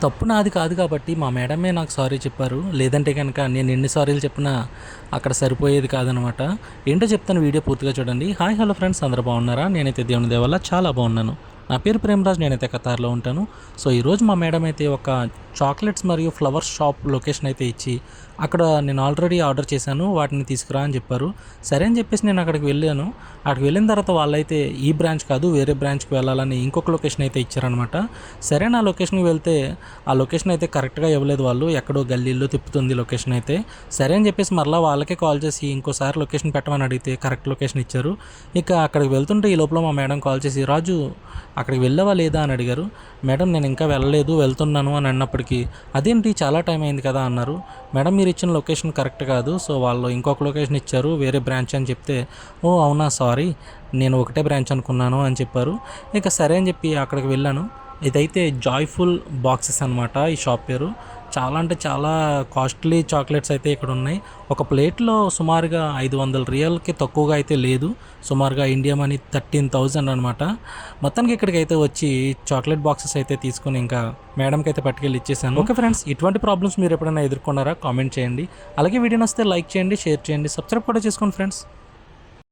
తప్పు నాది కాదు కాబట్టి మా మేడమే నాకు సారీ చెప్పారు. లేదంటే కనుక నేను ఎన్ని సారీలు చెప్పినా అక్కడ సరిపోయేది కాదనమాట. ఏంటో చెప్తాను, వీడియో పూర్తిగా చూడండి. హాయ్ హలో ఫ్రెండ్స్, అందరూ బాగున్నారా? నేనైతే దేవుని దయ వల్ల చాలా బాగున్నాను. నా పేరు ప్రేమరాజ్, నేనైతే కతార్లో ఉంటాను. సో ఈరోజు మా మేడం అయితే ఒక చాక్లెట్స్ మరియు ఫ్లవర్స్ షాప్ లొకేషన్ అయితే ఇచ్చి, అక్కడ నేను ఆల్రెడీ ఆర్డర్ చేశాను, వాటిని తీసుకురా అని చెప్పారు. సరే అని చెప్పేసి నేను అక్కడికి వెళ్ళాను. అక్కడికి వెళ్ళిన తర్వాత వాళ్ళైతే ఈ బ్రాంచ్ కాదు వేరే బ్రాంచ్కి వెళ్ళాలని ఇంకొక లొకేషన్ అయితే ఇచ్చారనమాట. సరే నా లొకేషన్కి వెళ్తే ఆ లొకేషన్ అయితే కరెక్ట్గా ఇవ్వలేదు వాళ్ళు, ఎక్కడో గల్లీల్లో తిప్పుతుంది లొకేషన్ అయితే. సరే అని చెప్పేసి మరలా వాళ్ళకే కాల్ చేసి ఇంకోసారి లొకేషన్ పెట్టమని అడిగితే కరెక్ట్ లొకేషన్ ఇచ్చారు. ఇక అక్కడికి వెళ్తుంటే ఈ లోపల మా మేడం కాల్ చేసి, రాజు అక్కడికి వెళ్ళవా లేదా అని అడిగారు. మేడం నేను ఇంకా వెళ్ళలేదు, వెళ్తున్నాను అని అన్నప్పటికీ, అదేంటి చాలా టైం అయింది కదా అన్నారు. మేడం మీరు ఇచ్చిన లొకేషన్ కరెక్ట్ కాదు, సో వాళ్ళు ఇంకొక లొకేషన్ ఇచ్చారు వేరే బ్రాంచ్ అని చెప్తే, ఓ అవునా సారీ, నేను ఒకటే బ్రాంచ్ అనుకున్నాను అని చెప్పారు. ఇక సరే అని చెప్పి అక్కడికి వెళ్ళాను. ఇదైతే జాయ్ఫుల్ బాక్సెస్ అనమాట ఈ షాప్ పేరు. చాలా అంటే చాలా కాస్ట్లీ చాక్లెట్స్ అయితే ఇక్కడ ఉన్నాయి. ఒక ప్లేట్లో సుమారుగా 500 రియల్కి తక్కువగా అయితే లేదు. సుమారుగా ఇండియా మనీ 13,000 అనమాట. మొత్తానికి ఇక్కడికి అయితే వచ్చి చాక్లెట్ బాక్సెస్ అయితే తీసుకుని ఇంకా మేడంకి అయితే పట్టుకెళ్ళి ఇచ్చేసాను. ఓకే ఫ్రెండ్స్, ఇటువంటి ప్రాబ్లమ్స్ మీరు ఎప్పుడైనా ఎదుర్కొన్నారా? కామెంట్ చేయండి. అలాగే వీడియో నచ్చితే లైక్ చేయండి, షేర్ చేయండి, సబ్స్క్రైబ్ కూడా చేసుకోండి ఫ్రెండ్స్.